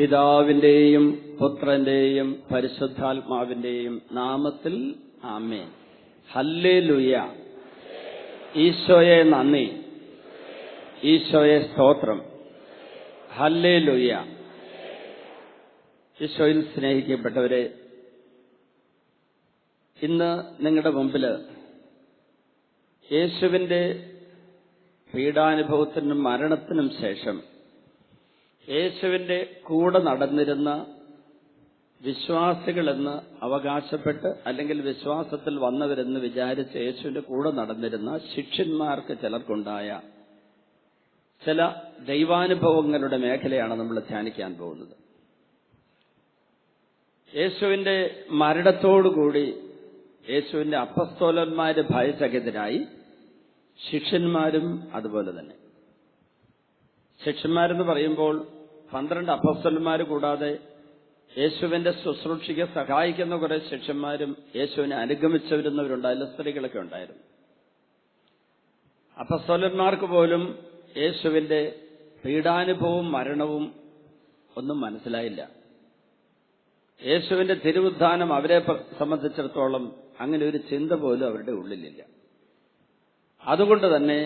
പിതാവിന്റെയും പുത്രന്റെയും പരിശുദ്ധാത്മാവിന്റെയും നാമത്തിൽ ആമേൻ. ഹല്ലേലൂയ. ഈശോയെ നന്ദി, ഈശോയെ സ്തോത്രം. ഹല്ലേലൂയ. ഈശോയിൽ സ്നേഹിക്കപ്പെട്ടവരെ, ഇന്ന് നിങ്ങളുടെ മുമ്പിൽ യേശുവിന്റെ പീഡാനുഭവത്തിനും മരണത്തിനും ശേഷം യേശുവിന്റെ കൂടെ നടന്നിരുന്ന വിശ്വാസികളെന്ന് അവകാശപ്പെട്ട് അല്ലെങ്കിൽ വിശ്വാസത്തിൽ വന്നവരെന്ന് വിചാരിച്ച് യേശുവിന്റെ കൂടെ നടന്നിരുന്ന ശിഷ്യന്മാർക്ക് ചിലർക്കുണ്ടായ ചില ദൈവാനുഭവങ്ങളുടെ മേഖലയാണ് നമ്മൾ ധ്യാനിക്കാൻ പോകുന്നത്. യേശുവിന്റെ മരണത്തോടുകൂടി യേശുവിന്റെ അപ്പസ്തോലന്മാര് ഭയചകിതരായി, ശിഷ്യന്മാരും അതുപോലെ തന്നെ. ശിഷ്യന്മാരെന്ന് പറയുമ്പോൾ 12 അപ്പസ്തോലന്മാർ കൂടാതെ യേശുവിന്റെ ശുശ്രൂഷയ്ക്ക് സഹായിക്കുന്ന കുറെ ശിഷ്യന്മാരും യേശുവിനെ അനുഗമിച്ചവരുന്നവരുണ്ടായാലും സ്ത്രീകളൊക്കെ ഉണ്ടായിരുന്നു. അപ്പസ്തോലന്മാർക്ക് പോലും യേശുവിന്റെ പീഡാനുഭവവും മരണവും ഒന്നും മനസ്സിലായില്ല. യേശുവിന്റെ തിരുവുദ്ധാനം അവരെ സംബന്ധിച്ചിടത്തോളം അങ്ങനെ ഒരു ചിന്ത പോലും അവരുടെ ഉള്ളിലില്ല. അതുകൊണ്ട് തന്നെ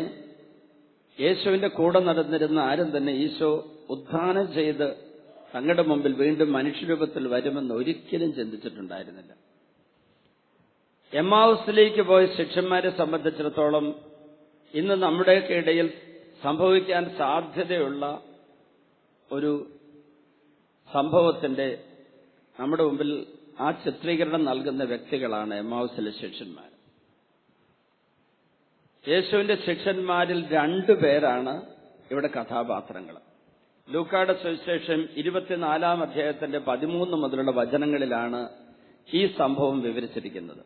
യേശുവിന്റെ കൂടെ നടന്നിരുന്ന ആരും തന്നെ ഈശോ ഉദ്ധാനം ചെയ്ത് തങ്ങളുടെ മുമ്പിൽ വീണ്ടും മനുഷ്യരൂപത്തിൽ വരുമെന്ന് ഒരിക്കലും ചിന്തിച്ചിട്ടുണ്ടായിരുന്നില്ല. എമ്മാവുസിലേക്ക് പോയ ശിഷ്യന്മാരെ സംബന്ധിച്ചിടത്തോളം ഇന്ന് നമ്മുടെയൊക്കെ ഇടയിൽ സംഭവിക്കാൻ സാധ്യതയുള്ള ഒരു സംഭവത്തിന്റെ നമ്മുടെ മുമ്പിൽ ആ ചിത്രീകരണം നൽകുന്ന വ്യക്തികളാണ് എമ്മാവുസിലെ ശിഷ്യന്മാർ. യേശുവിന്റെ ശിഷ്യന്മാരിൽ 2 പേരാണ് ഇവിടെ കഥാപാത്രങ്ങൾ. ലൂക്കായുടെ സുവിശേഷം 24-ാം അധ്യായത്തിന്റെ 13 മുതലുള്ള വചനങ്ങളിലാണ് ഈ സംഭവം വിവരിച്ചിരിക്കുന്നത്.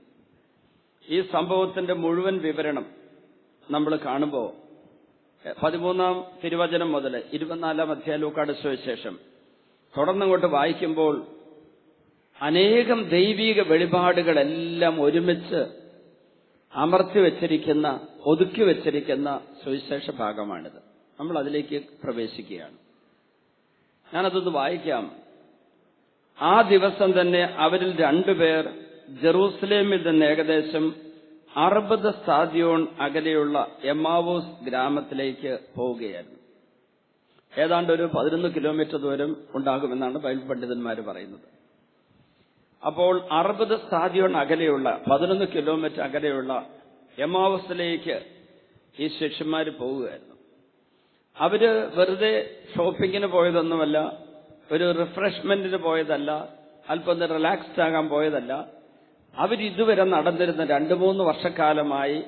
ഈ സംഭവത്തിന്റെ മുഴുവൻ വിവരണം നമ്മൾ കാണുമ്പോൾ 13-ാം തിരുവചനം മുതൽ 24-ാം അധ്യായം ലൂക്കായുടെ സുവിശേഷം തുടർന്നങ്ങോട്ട് വായിക്കുമ്പോൾ അനേകം ദൈവിക വെളിപാടുകളെല്ലാം ഒരുമിച്ച് അമർത്തി വെച്ചിരിക്കുന്ന, ഒതുക്കി വെച്ചിരിക്കുന്ന സുവിശേഷ ഭാഗമാണിത്. നമ്മൾ അതിലേക്ക് പ്രവേശിക്കുകയാണ്. ഞാനതൊന്ന് വായിക്കാം. ആ ദിവസം തന്നെ അവരിൽ 2 പേർ ജെറൂസലേമിൽ നിന്ന് ഏകദേശം 60 സ്ഥാദ്യോൺ അകലെയുള്ള എമ്മാവൂസ് ഗ്രാമത്തിലേക്ക് പോവുകയായിരുന്നു. ഏതാണ്ട് ഒരു 11 കിലോമീറ്റർ ദൂരം ഉണ്ടാകുമെന്നാണ് ബൈബിൾ പണ്ഡിതന്മാർ പറയുന്നത്. അപ്പോൾ 60 സ്ഥാദ്യോൺ അകലെയുള്ള 11 കിലോമീറ്റർ അകലെയുള്ള എമ്മാവൂസിലേക്ക് ഈ ശിഷ്യന്മാർ പോവുകയായിരുന്നു. അവര് വെറുതെ ഷോപ്പിങ്ങിന് പോയതൊന്നുമല്ല, ഒരു റിഫ്രഷ്മെന്റിന് പോയതല്ല, അല്പം റിലാക്സ്ഡ് ആകാൻ പോയതല്ല. അവരിതുവരെ നടന്നിരുന്ന 2-3 വർഷക്കാലമായി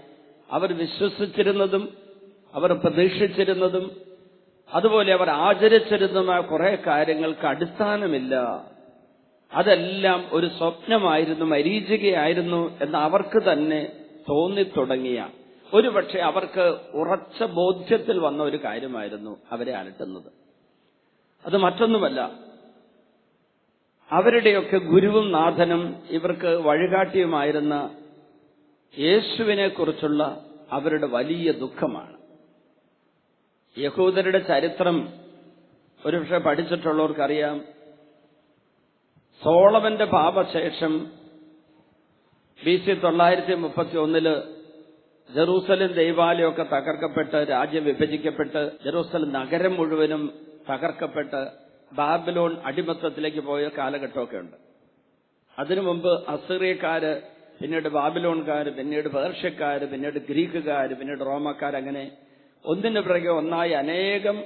അവർ വിശ്വസിച്ചിരുന്നതും അവർ പ്രതീക്ഷിച്ചിരുന്നതും അതുപോലെ അവർ ആചരിച്ചിരുന്നതുമായ കുറെ കാര്യങ്ങൾക്ക് അടിസ്ഥാനമില്ല. അതെല്ലാം ഒരു സ്വപ്നമായിരുന്നു, മരീചികയായിരുന്നു എന്ന് അവർക്ക് തന്നെ തോന്നിത്തുടങ്ങിയ, ഒരുപക്ഷെ അവർക്ക് ഉറച്ച ബോധ്യത്തിൽ വന്ന ഒരു കാര്യമായിരുന്നു അവരെ അലട്ടുന്നത്. അത് മറ്റൊന്നുമല്ല, അവരുടെയൊക്കെ ഗുരുവും നാഥനും ഇവർക്ക് വഴികാട്ടിയുമായിരുന്ന യേശുവിനെ കുറിച്ചുള്ള അവരുടെ വലിയ ദുഃഖമാണ്. യഹൂദരുടെ ചരിത്രം ഒരുപക്ഷെ പഠിച്ചിട്ടുള്ളവർക്കറിയാം. സോളമന്റെ പാപശേഷം BC 931 ജെറൂസലേം ദൈവാലയമൊക്കെ തകർക്കപ്പെട്ട്, രാജ്യം വിഭജിക്കപ്പെട്ട്, ജെറൂസലേം നഗരം മുഴുവനും തകർക്കപ്പെട്ട് ബാബിലോൺ അടിമത്തത്തിലേക്ക് പോയ കാലഘട്ടമൊക്കെ ഉണ്ട്. അതിനു മുമ്പ് അസീറിയക്കാര്, പിന്നീട് ബാബിലോൺകാര്, പിന്നീട് പേർഷ്യക്കാര്, പിന്നീട് ഗ്രീക്കുകാര്, പിന്നീട് റോമക്കാർ, അങ്ങനെ ഒന്നിനു പിറകെ ഒന്നായി അനേകം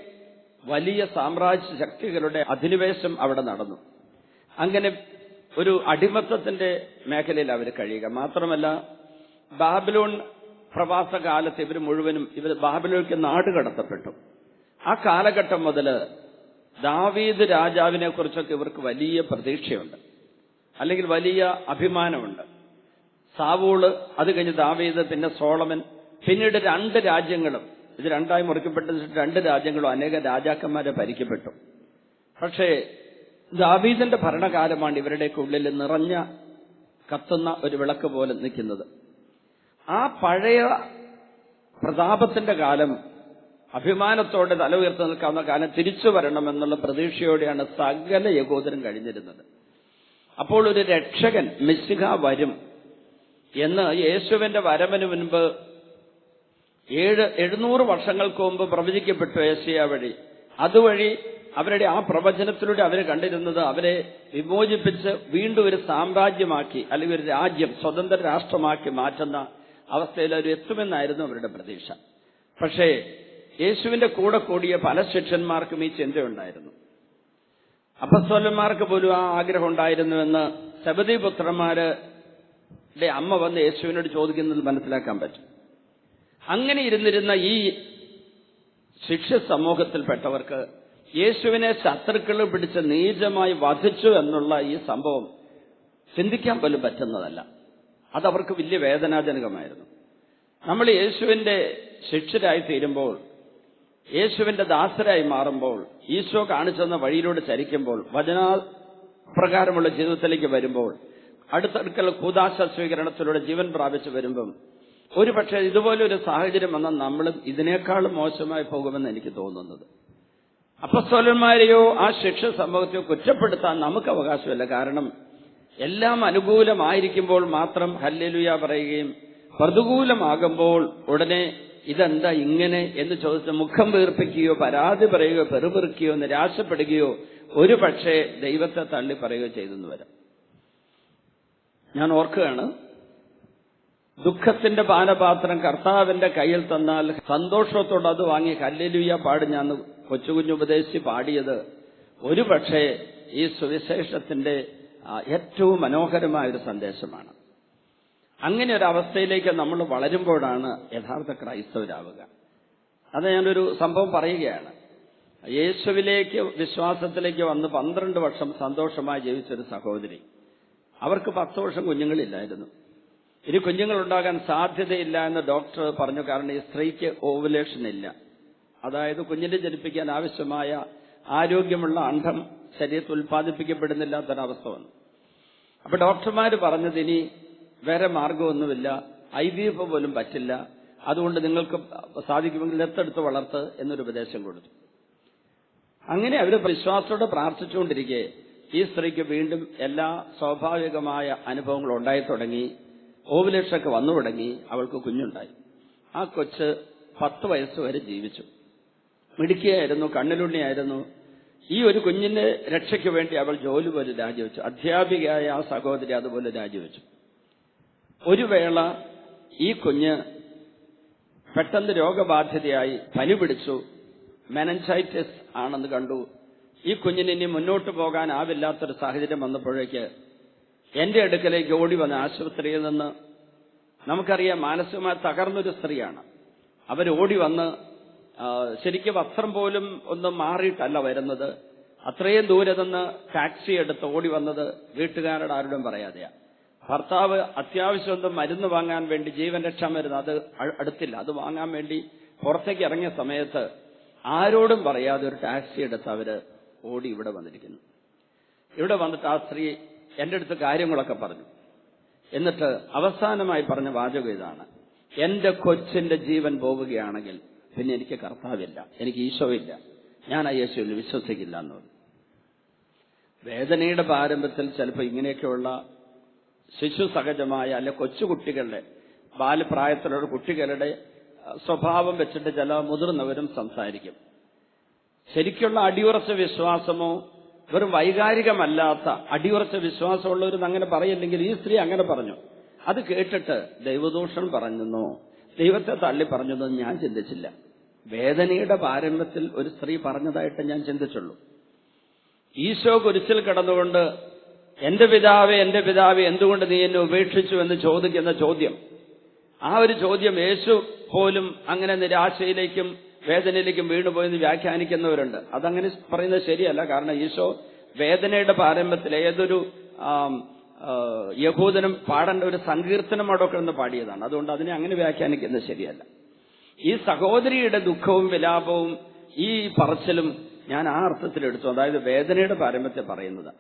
വലിയ സാമ്രാജ്യ ശക്തികളുടെ അധിനിവേശം അവിടെ നടന്നു. അങ്ങനെ ഒരു അടിമത്തത്തിന്റെ മേഖലയിൽ അവർ കഴിയുക മാത്രമല്ല, ബാബിലോൺ പ്രവാസകാലത്ത് ഇവർ ബാബിലോണിലേക്ക് നാട് കടത്തപ്പെട്ടു. ആ കാലഘട്ടം മുതൽ ദാവീദ് രാജാവിനെ കുറിച്ചൊക്കെ ഇവർക്ക് വലിയ പ്രതീക്ഷയുണ്ട്, അല്ലെങ്കിൽ വലിയ അഭിമാനമുണ്ട്. സാവൂള്, അത് കഴിഞ്ഞ് ദാവീദ്, പിന്നെ സോളമൻ, പിന്നീട് 2 രാജ്യങ്ങളും, ഇത് 2ആയി മുറിക്കപ്പെട്ട 2 രാജ്യങ്ങളും അനേക രാജാക്കന്മാരെ ഭരിക്കപ്പെട്ടു. പക്ഷേ ദാവീദിന്റെ ഭരണകാലമാണ് ഇവരുടെയൊക്കെ ഉള്ളിൽ നിറഞ്ഞ കത്തുന്ന ഒരു വിളക്ക് പോലെ നിൽക്കുന്നത്. ആ പഴയ പ്രതാപത്തിന്റെ കാലം അഭിമാനത്തോടെ തല ഉയർത്തി നിൽക്കാവുന്ന കാലം തിരിച്ചു വരണമെന്നുള്ള പ്രതീക്ഷയോടെയാണ് സകല യഹൂദരും കഴിഞ്ഞിരുന്നത്. അപ്പോൾ ഒരു രക്ഷകൻ മിശിഹ വരും എന്ന് യേശുവിന്റെ വരവിന് മുൻപ് 700 വർഷങ്ങൾക്ക് മുമ്പ് പ്രവചിക്കപ്പെട്ടു യേശയ്യാ വഴി. അതുവഴി അവരുടെ ആ പ്രവചനത്തിലൂടെ അവർ കണ്ടിരുന്നത് അവരെ വിമോചിപ്പിച്ച് വീണ്ടും ഒരു സാമ്രാജ്യമാക്കി അല്ലെങ്കിൽ ഒരു രാജ്യം സ്വതന്ത്ര രാഷ്ട്രമാക്കി മാറ്റുന്ന അവസ്ഥയിൽ അവർ എത്തുമെന്നായിരുന്നു അവരുടെ പ്രതീക്ഷ. പക്ഷേ യേശുവിന്റെ കൂടെ കൂടിയ പല ശിഷ്യന്മാർക്കും ഈ ചിന്തയുണ്ടായിരുന്നു. അപ്പസ്തോലന്മാർക്ക് പോലും ആ ആഗ്രഹം ഉണ്ടായിരുന്നുവെന്ന് സെബദീ പുത്രന്മാരുടെ അമ്മ വന്ന് യേശുവിനോട് ചോദിക്കുന്നത് മനസ്സിലാക്കാൻ പറ്റും. അങ്ങനെ ഇരുന്നിരുന്ന ഈ ശിഷ്യ സമൂഹത്തിൽപ്പെട്ടവർക്ക് യേശുവിനെ ശത്രുക്കൾ പിടിച്ച് നീചമായി വധിച്ചു എന്നുള്ള ഈ സംഭവം ചിന്തിക്കാൻ പോലും പറ്റുന്നതല്ല. അതവർക്ക് വലിയ വേദനാജനകമായിരുന്നു. നമ്മൾ യേശുവിന്റെ ശിഷ്യരായി തീരുമ്പോൾ, യേശുവിന്റെ ദാസരായി മാറുമ്പോൾ, ഈശോ കാണിച്ചെന്ന വഴിയിലൂടെ ചരിക്കുമ്പോൾ, വചനപ്രകാരമുള്ള ജീവിതത്തിലേക്ക് വരുമ്പോൾ, അടുത്തടുക്കൽ കൂദാശ സ്വീകരണത്തിലൂടെ ജീവൻ പ്രാപിച്ചു വരുമ്പം ഒരു പക്ഷേ ഇതുപോലൊരു സാഹചര്യം വന്നാൽ നമ്മൾ ഇതിനേക്കാളും മോശമായി പോകുമെന്ന് എനിക്ക് തോന്നുന്നത്. അപ്പസ്തോലന്മാരെയോ ആ ശിഷ്യ സമൂഹത്തെയോ കുറ്റപ്പെടുത്താൻ നമുക്ക് അവകാശമില്ല. കാരണം എല്ലാം അനുകൂലമായിരിക്കുമ്പോൾ മാത്രം ഹല്ലേലൂയ പറയുകയും പ്രതികൂലമാകുമ്പോൾ ഉടനെ ഇതെന്താ ഇങ്ങനെ എന്ന് ചോദിച്ച് മുഖം വീർപ്പിക്കുകയോ പരാതി പറയുകയോ പെറുപിറുക്കുകയോ നിരാശപ്പെടുകയോ ഒരു പക്ഷേ ദൈവത്തെ തള്ളി പറയുകയോ ചെയ്തെന്ന് വരാം. ഞാൻ ഓർക്കുകയാണ്, ദുഃഖത്തിന്റെ പാനപാത്രം കർത്താവിന്റെ കയ്യിൽ തന്നാൽ സന്തോഷത്തോടെ അത് വാങ്ങി ഹല്ലേലൂയ പാടി ഞാൻ കൊച്ചുകുഞ്ഞു ഉപദേശിച്ച് പാടിയത് ഒരു പക്ഷേ ഈ സുവിശേഷത്തിന്റെ ഏറ്റവും മനോഹരമായ ഒരു സന്ദേശമാണ്. അങ്ങനെ ഒരു അവസ്ഥയിലേക്ക് നമ്മൾ വളരുമ്പോഴാണ് യഥാർത്ഥ ക്രൈസ്തവരാവുക. അത് ഞാനൊരു സംഭവം പറയുകയാണ്. യേശുവിലേക്ക് വിശ്വാസത്തിലേക്ക് വന്ന് 12 വർഷം സന്തോഷമായി ജീവിച്ചൊരു സഹോദരി. അവർക്ക് 10 വർഷം കുഞ്ഞുങ്ങളില്ലായിരുന്നു. ഇനി കുഞ്ഞുങ്ങളുണ്ടാകാൻ സാധ്യതയില്ല എന്ന് ഡോക്ടർ പറഞ്ഞു. കാരണം ഈ സ്ത്രീക്ക് ഓവുലേഷൻ ഇല്ല. അതായത് കുഞ്ഞിനെ ജനിപ്പിക്കാൻ ആവശ്യമായ ആരോഗ്യമുള്ള അണ്ഡം ശരീരത്തിൽ ഉൽപ്പാദിപ്പിക്കപ്പെടുന്നില്ലാത്തൊരവസ്ഥ വന്നു. അപ്പൊ ഡോക്ടർമാര് പറഞ്ഞത് ഇനി വേറെ മാർഗമൊന്നുമില്ല, IVF പോലും പറ്റില്ല, അതുകൊണ്ട് നിങ്ങൾക്ക് സാധിക്കുമെങ്കിൽ ദത്തെടുത്ത് വളർത്ത് എന്നൊരു ഉപദേശം കൊടുത്തു. അങ്ങനെ അവർ വിശ്വാസത്തോടെ പ്രാർത്ഥിച്ചുകൊണ്ടിരിക്കെ ഈ സ്ത്രീക്ക് വീണ്ടും എല്ലാ സ്വാഭാവികമായ അനുഭവങ്ങളും ഉണ്ടായി തുടങ്ങി. ഓവുലേഷനൊക്കെ വന്നു തുടങ്ങി. അവൾക്ക് കുഞ്ഞുണ്ടായി. ആ കൊച്ച് 10 വയസ്സ് വരെ ജീവിച്ചു. മിടുക്കിയായിരുന്നു, കണ്ണിലുണ്ണിയായിരുന്നു. ഈ ഒരു കുഞ്ഞിന്റെ രക്ഷയ്ക്ക് വേണ്ടി അവൾ ജോലി പോലും രാജിവെച്ചു. അധ്യാപികയായ ആ സഹോദരി അതുപോലെ രാജിവെച്ചു. ഒരു വേള ഈ കുഞ്ഞ് പെട്ടെന്ന് രോഗബാധിതയായി പനി പിടിച്ചു. മെനഞ്ചൈറ്റിസ് ആണെന്ന് കണ്ടു. ഈ കുഞ്ഞിന് ഇനി മുന്നോട്ട് പോകാനാവില്ലാത്തൊരു സാഹചര്യം വന്നപ്പോഴേക്ക് എന്റെ അടുക്കലേക്ക് ഓടി വന്ന ആശുപത്രിയിൽ നിന്ന്, നമുക്കറിയാം മാനസികമായി തകർന്നൊരു സ്ത്രീയാണ്, അവർ ഓടി വന്ന് ശരിക്കും വസ്ത്രം പോലും ഒന്ന് മാറിയിട്ടല്ല വരുന്നത്. അത്രയും ദൂരെ നിന്ന് ടാക്സി എടുത്ത് ഓടി വന്നത് വീട്ടുകാരുടെ ആരോടും പറയാതെയാ. ഭർത്താവ് അത്യാവശ്യം ഒന്ന് മരുന്ന് വാങ്ങാൻ വേണ്ടി, ജീവൻ രക്ഷാ മരുന്ന്, അത് അടുത്തില്ല, അത് വാങ്ങാൻ വേണ്ടി പുറത്തേക്ക് ഇറങ്ങിയ സമയത്ത് ആരോടും പറയാതെ ഒരു ടാക്സി എടുത്ത് അവര് ഓടി ഇവിടെ വന്നിരിക്കുന്നു. ഇവിടെ വന്നിട്ട് ആ സ്ത്രീ എന്റെ അടുത്ത് കാര്യങ്ങളൊക്കെ പറഞ്ഞു. എന്നിട്ട് അവസാനമായി പറഞ്ഞ വാചകം ഇതാണ്: എന്റെ കൊച്ചിന്റെ ജീവൻ പോവുകയാണെങ്കിൽ പിന്നെ എനിക്ക് കർത്താവില്ല, എനിക്ക് ഈശോയില്ല, ഞാൻ ആ യേശുവിൽ വിശ്വസിക്കില്ല എന്ന് പറഞ്ഞു. വേദനയുടെ പാരമ്പര്യത്തിൽ ചിലപ്പോൾ ഇങ്ങനെയൊക്കെയുള്ള ശിശു സഹജമായ അല്ലെ കൊച്ചുകുട്ടികളുടെ ബാല്യപ്രായത്തിലുള്ള കുട്ടികളുടെ സ്വഭാവം വെച്ചിട്ട് ചില മുതിർന്നവരും സംസാരിക്കും. ശരിക്കുള്ള അടിയുറച്ച വിശ്വാസമോ വെറും വൈകാരികമല്ലാത്ത അടിയുറച്ച വിശ്വാസമുള്ളവരും അങ്ങനെ പറയില്ലെങ്കിൽ ഈ സ്ത്രീ അങ്ങനെ പറഞ്ഞു. അത് കേട്ടിട്ട് ദൈവദൂഷണം പറഞ്ഞെന്നോ ദൈവത്തെ തള്ളി പറഞ്ഞെന്നോ ഞാൻ ചിന്തിച്ചില്ല. വേദനയുടെ പാരമ്പര്യത്തിൽ ഒരു സ്ത്രീ പറഞ്ഞതായിട്ട് ഞാൻ ചിന്തിച്ചുള്ളൂ. ഈശോ കുരിശിൽ കിടന്നുകൊണ്ട് എന്റെ പിതാവേ എന്തുകൊണ്ട് നീ എന്നെ ഉപേക്ഷിച്ചു എന്ന് ചോദിക്കുന്ന ചോദ്യം, ആ ഒരു ചോദ്യം യേശു പോലും അങ്ങനെ നിരാശയിലേക്കും വേദനയിലേക്കും വീണുപോയെന്ന് വ്യാഖ്യാനിക്കുന്നവരുണ്ട്. അതങ്ങനെ പറയുന്നത് ശരിയല്ല. കാരണം ഈശോ വേദനയുടെ പാരമ്പര്യത്തിൽ ഏതൊരു യഹൂദനും പാടേണ്ട ഒരു സങ്കീർത്തനം അടക്കം എന്ന് പാടിയതാണ്. അതുകൊണ്ട് അതിനെ അങ്ങനെ വ്യാഖ്യാനിക്കുന്നത് ശരിയല്ല. ഈ സഹോദരിയുടെ ദുഃഖവും വിലാപവും ഈ പറച്ചിലും ഞാൻ ആ അർത്ഥത്തിലെടുത്തു. അതായത് വേദനയുടെ പാരമ്പര്യത്തെ പറയുന്നത്.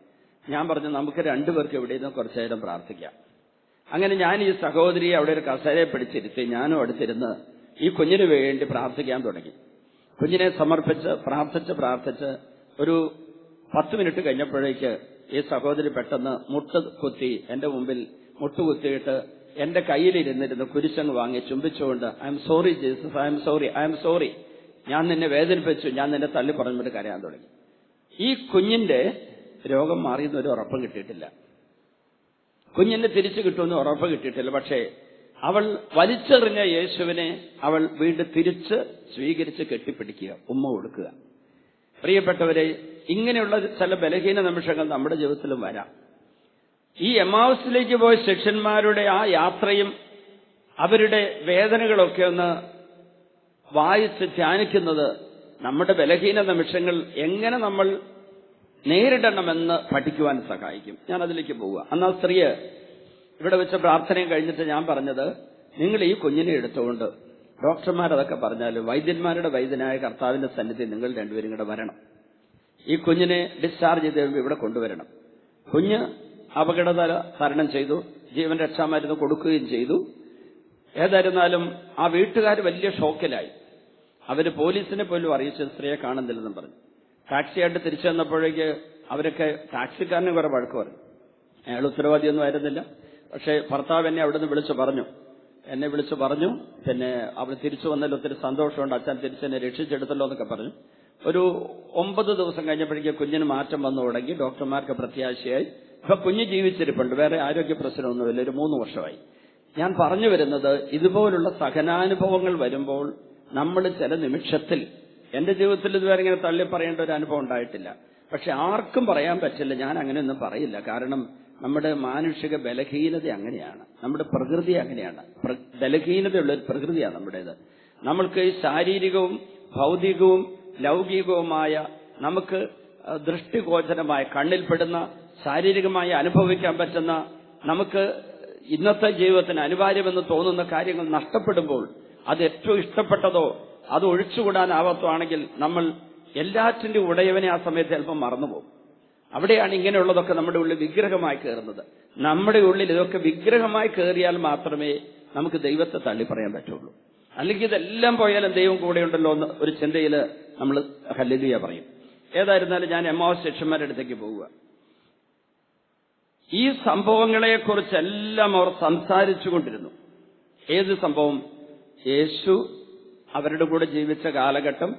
ഞാൻ പറഞ്ഞു, നമുക്ക് രണ്ടുപേർക്ക് ഇവിടെ നിന്ന് കുറച്ചു നേരം പ്രാർത്ഥിക്കാം. അങ്ങനെ ഞാൻ ഈ സഹോദരിയെ അവിടെ ഒരു കസേരയെ പിടിച്ചിരുത്തി ഞാനും അടുത്തിരുന്ന് ഈ കുഞ്ഞിന് വേണ്ടി പ്രാർത്ഥിക്കാൻ തുടങ്ങി. കുഞ്ഞിനെ സമർപ്പിച്ച് പ്രാർത്ഥിച്ച് ഒരു 10 മിനിറ്റ് കഴിഞ്ഞപ്പോഴേക്ക് ഈ സഹോദരി പെട്ടെന്ന് എന്റെ മുമ്പിൽ മുട്ടുകുത്തിയിട്ട് എന്റെ കയ്യിലിരുന്നിരുന്ന് കുരിശങ്ങ് വാങ്ങി ചുംബിച്ചുകൊണ്ട് I am sorry Jesus, I am sorry, ഞാൻ നിന്നെ വേദനിപ്പിച്ചു, ഞാൻ നിന്നെ തള്ളി പറഞ്ഞിട്ട് കരയാൻ തുടങ്ങി. ഈ കുഞ്ഞിന്റെ രോഗം മാറിയെന്നൊരു ഉറപ്പ് കിട്ടിയിട്ടില്ല, കുഞ്ഞിനെ തിരിച്ചു കിട്ടുമെന്ന് ഉറപ്പ് കിട്ടിയിട്ടില്ല. പക്ഷേ അവൾ വലിച്ചെറിഞ്ഞ യേശുവിനെ അവൾ വീണ്ടും തിരിച്ച് സ്വീകരിച്ച് കെട്ടിപ്പിടിക്കുക, ഉമ്മ കൊടുക്കുക. പ്രിയപ്പെട്ടവരെ, ഇങ്ങനെയുള്ള ചില ബലഹീന നിമിഷങ്ങൾ നമ്മുടെ ജീവിതത്തിലും വരാം. ഈ എമ്മാവുസിലേക്ക് പോയ ശിഷ്യന്മാരുടെ ആ യാത്രയും അവരുടെ വേദനകളൊക്കെ ഒന്ന് വായിച്ച് ധ്യാനിക്കുന്നത് നമ്മുടെ ബലഹീന നിമിഷങ്ങൾ എങ്ങനെ നമ്മൾ നേരിടണമെന്ന് പഠിക്കുവാൻ സഹായിക്കും. ഞാൻ അതിലേക്ക് പോവുക. അന്ന് ആ സ്ത്രീ ഇവിടെ വെച്ച പ്രാർത്ഥനയും കഴിഞ്ഞിട്ട് ഞാൻ പറഞ്ഞത്, നിങ്ങൾ ഈ കുഞ്ഞിനെ എടുത്തുകൊണ്ട് ഡോക്ടർമാരതൊക്കെ പറഞ്ഞാലും വൈദ്യന്മാരുടെ വൈദ്യനായ കർത്താവിന്റെ സന്നിധി നിങ്ങൾ രണ്ടുപേരും കൂടെ വരണം. ഈ കുഞ്ഞിനെ ഡിസ്ചാർജ് ചെയ്ത് കഴിയുമ്പോൾ ഇവിടെ കൊണ്ടുവരണം. കുഞ്ഞ് അപകടതല തരണം ചെയ്തു, ജീവൻ രക്ഷാമരുന്ന് കൊടുക്കുകയും ചെയ്തു. ഏതായിരുന്നാലും ആ വീട്ടുകാർ വലിയ ഷോക്കിലായി. അവര് പോലീസിനെ പോലും അറിയിച്ച സ്ത്രീയെ കാണുന്നില്ലെന്നും പറഞ്ഞു. ടാക്സിയായിട്ട് തിരിച്ചു വന്നപ്പോഴേക്ക് അവരൊക്കെ ടാക്സിക്കാരനെ കുറെ വഴക്ക് പറഞ്ഞു. അയാൾ ഉത്തരവാദിയൊന്നും ആയിരുന്നില്ല. പക്ഷേ ഭർത്താവ് എന്നെ അവിടെ നിന്ന് വിളിച്ചു പറഞ്ഞു. പിന്നെ അവൾ തിരിച്ചു വന്നല്ലോ, ഒത്തിരി സന്തോഷമുണ്ട്, അച്ഛൻ തിരിച്ചെന്നെ രക്ഷിച്ചെടുത്തല്ലോ എന്നൊക്കെ പറഞ്ഞു. ഒരു 9 ദിവസം കഴിഞ്ഞപ്പോഴേക്ക് കുഞ്ഞിന് മാറ്റം വന്നു തുടങ്ങി. ഡോക്ടർമാർക്ക് പ്രത്യാശയായി. ഇപ്പൊ കുഞ്ഞ് ജീവിച്ചിരിപ്പുണ്ട്, വേറെ ആരോഗ്യ പ്രശ്നമൊന്നുമില്ല. ഒരു 3 വർഷമായി. ഞാൻ പറഞ്ഞു വരുന്നത്, ഇതുപോലുള്ള സഹനാനുഭവങ്ങൾ വരുമ്പോൾ നമ്മൾ ചില നിമിഷത്തിൽ, എന്റെ ജീവിതത്തിൽ ഇതുവരെ ഇങ്ങനെ തള്ളി പറയേണ്ട ഒരു അനുഭവം ഉണ്ടായിട്ടില്ല. പക്ഷെ ആർക്കും പറയാൻ പറ്റില്ല, ഞാൻ അങ്ങനെയൊന്നും പറയില്ല. കാരണം നമ്മുടെ മാനുഷിക ബലഹീനത അങ്ങനെയാണ്, നമ്മുടെ പ്രകൃതി അങ്ങനെയാണ്. ബലഹീനതയുള്ള ഒരു പ്രകൃതിയാണ് നമ്മുടേത്. നമ്മൾക്ക് ഈ ശാരീരികവും ഭൗതികവും ലൗകികവുമായ, നമുക്ക് ദൃഷ്ടിഗോചരമായ, കണ്ണിൽപ്പെടുന്ന, ശാരീരികമായി അനുഭവിക്കാൻ പറ്റുന്ന, നമുക്ക് ഇന്നത്തെ ജീവിതത്തിന് അനിവാര്യമെന്ന് തോന്നുന്ന കാര്യങ്ങൾ നഷ്ടപ്പെടുമ്പോൾ, അത് ഏറ്റവും ഇഷ്ടപ്പെട്ടതോ അത് ഒഴിച്ചുകൂടാനാവാത്തോ ആണെങ്കിൽ നമ്മൾ എല്ലാറ്റിന്റെ ഉടയവനെ ആ സമയത്ത് ചിലപ്പോൾ മറന്നുപോകും. അവിടെയാണ് ഇങ്ങനെയുള്ളതൊക്കെ നമ്മുടെ ഉള്ളിൽ വിഗ്രഹമായി കയറുന്നത്. നമ്മുടെ ഉള്ളിൽ ഇതൊക്കെ വിഗ്രഹമായി കയറിയാൽ മാത്രമേ നമുക്ക് ദൈവത്തെ തള്ളി പറയാൻ പറ്റുള്ളൂ. അല്ലെങ്കിൽ ഇതെല്ലാം പോയാലും ദൈവം കൂടെയുണ്ടല്ലോ എന്ന് ഒരു ചിന്തയിൽ നമ്മൾ ഹല്ലേലൂയ പറയും. ഏതായിരുന്നാലും ഞാൻ എമ്മാവൂസ് ശിഷ്യന്മാരുടെ അടുത്തേക്ക് പോവുക. ഈ സംഭവങ്ങളെക്കുറിച്ചെല്ലാം അവർ സംസാരിച്ചു കൊണ്ടിരുന്നു. ഏത് സംഭവം? യേശു അവരുടെ കൂടെ ജീവിച്ച കാലഘട്ടം,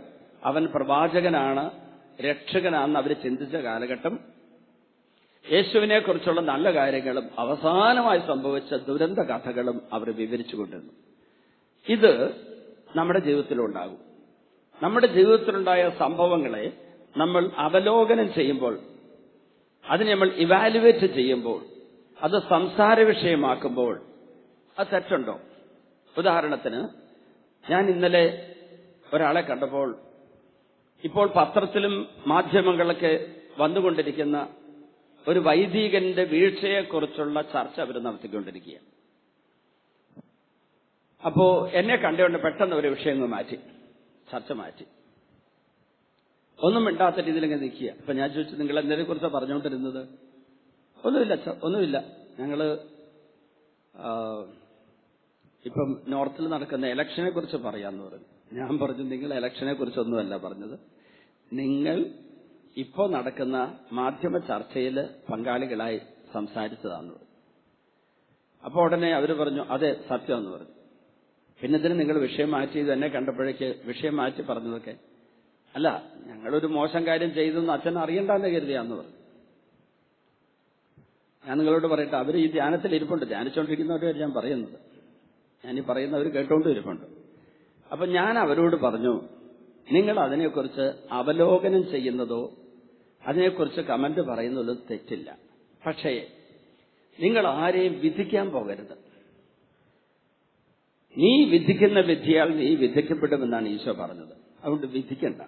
അവൻ പ്രവാചകനാണ്, രക്ഷകനാണെന്ന് അവർ ചിന്തിച്ച കാലഘട്ടം, യേശുവിനെ കുറിച്ചുള്ള നല്ല കാര്യങ്ങളും അവസാനമായി സംഭവിച്ച ദുരന്ത കഥകളും അവർ വിവരിച്ചുകൊണ്ടിരുന്നു. ഇത് നമ്മുടെ ജീവിതത്തിലുണ്ടാകും. നമ്മുടെ ജീവിതത്തിലുണ്ടായ സംഭവങ്ങളെ നമ്മൾ അവലോകനം ചെയ്യുമ്പോൾ, അതിനെ നമ്മൾ ഇവാലുവേറ്റ് ചെയ്യുമ്പോൾ, അത് സംസാര വിഷയമാക്കുമ്പോൾ അത് തെറ്റുണ്ടോ? ഉദാഹരണത്തിന്, ഞാൻ ഇന്നലെ ഒരാളെ കണ്ടപ്പോൾ, ഇപ്പോൾ പത്രത്തിലും മാധ്യമങ്ങളൊക്കെ വന്നുകൊണ്ടിരിക്കുന്ന ഒരു വൈദികന്റെ വീഴ്ചയെക്കുറിച്ചുള്ള ചർച്ച അവർ നടത്തിക്കൊണ്ടിരിക്കുകയാണ്. അപ്പോ എന്നെ കണ്ടുകൊണ്ട് പെട്ടെന്ന് ഒരു വിഷയം മാറ്റി, ചർച്ച മാറ്റി, ഒന്നും മിണ്ടാത്ത രീതിയിൽ ഇങ്ങനെ നിൽക്കുക. അപ്പൊ ഞാൻ ചോദിച്ചു, നിങ്ങൾ എന്തിനെ കുറിച്ചാണ് പറഞ്ഞുകൊണ്ടിരുന്നത്? ഒന്നുമില്ല, ഞങ്ങള് ഇപ്പം നോർത്തിൽ നടക്കുന്ന ഇലക്ഷനെ കുറിച്ച് പറയാന്ന് പറഞ്ഞു. ഞാൻ പറഞ്ഞു, നിങ്ങൾ ഇലക്ഷനെ കുറിച്ചൊന്നുമല്ല പറഞ്ഞത്, നിങ്ങൾ ഇപ്പോ നടക്കുന്ന മാധ്യമ ചർച്ചയിൽ പങ്കാളികളായി സംസാരിച്ചതാന്ന് പറഞ്ഞു. അപ്പൊ ഉടനെ അവര് പറഞ്ഞു, അതെ സത്യമെന്ന് പറഞ്ഞു. പിന്നെ ഇതിന് നിങ്ങൾ വിഷയം മാറ്റി, എന്നെ കണ്ടപ്പോഴേക്ക് വിഷയം മാറ്റി പറഞ്ഞതൊക്കെ, അല്ല ഞങ്ങളൊരു മോശം കാര്യം ചെയ്തെന്ന് അച്ഛൻ അറിയണ്ടെന്ന് കരുതിയാന്ന് പറഞ്ഞു. ഞാൻ നിങ്ങളോട് പറയട്ടെ, അവർ ഈ ധ്യാനത്തിൽ ഇരിപ്പുണ്ട്, ധ്യാനിച്ചുകൊണ്ടിരിക്കുന്നവരെ ഞാൻ പറയുന്നത്, ഞാനീ പറയുന്നവർ കേട്ടോണ്ടും ഇരിപ്പുണ്ട്. അപ്പൊ ഞാൻ അവരോട് പറഞ്ഞു, നിങ്ങൾ അതിനെക്കുറിച്ച് അവലോകനം ചെയ്യുന്നതോ അതിനെക്കുറിച്ച് കമന്റ് പറയുന്നതോ തെറ്റില്ല. പക്ഷേ നിങ്ങൾ ആരെയും വിധിക്കാൻ പോകരുത്. നീ വിധിക്കുന്ന വിധിയാൽ നീ വിധിക്കപ്പെടുമെന്നാണ് ഈശോ പറഞ്ഞത്. അതുകൊണ്ട് വിധിക്കണ്ട.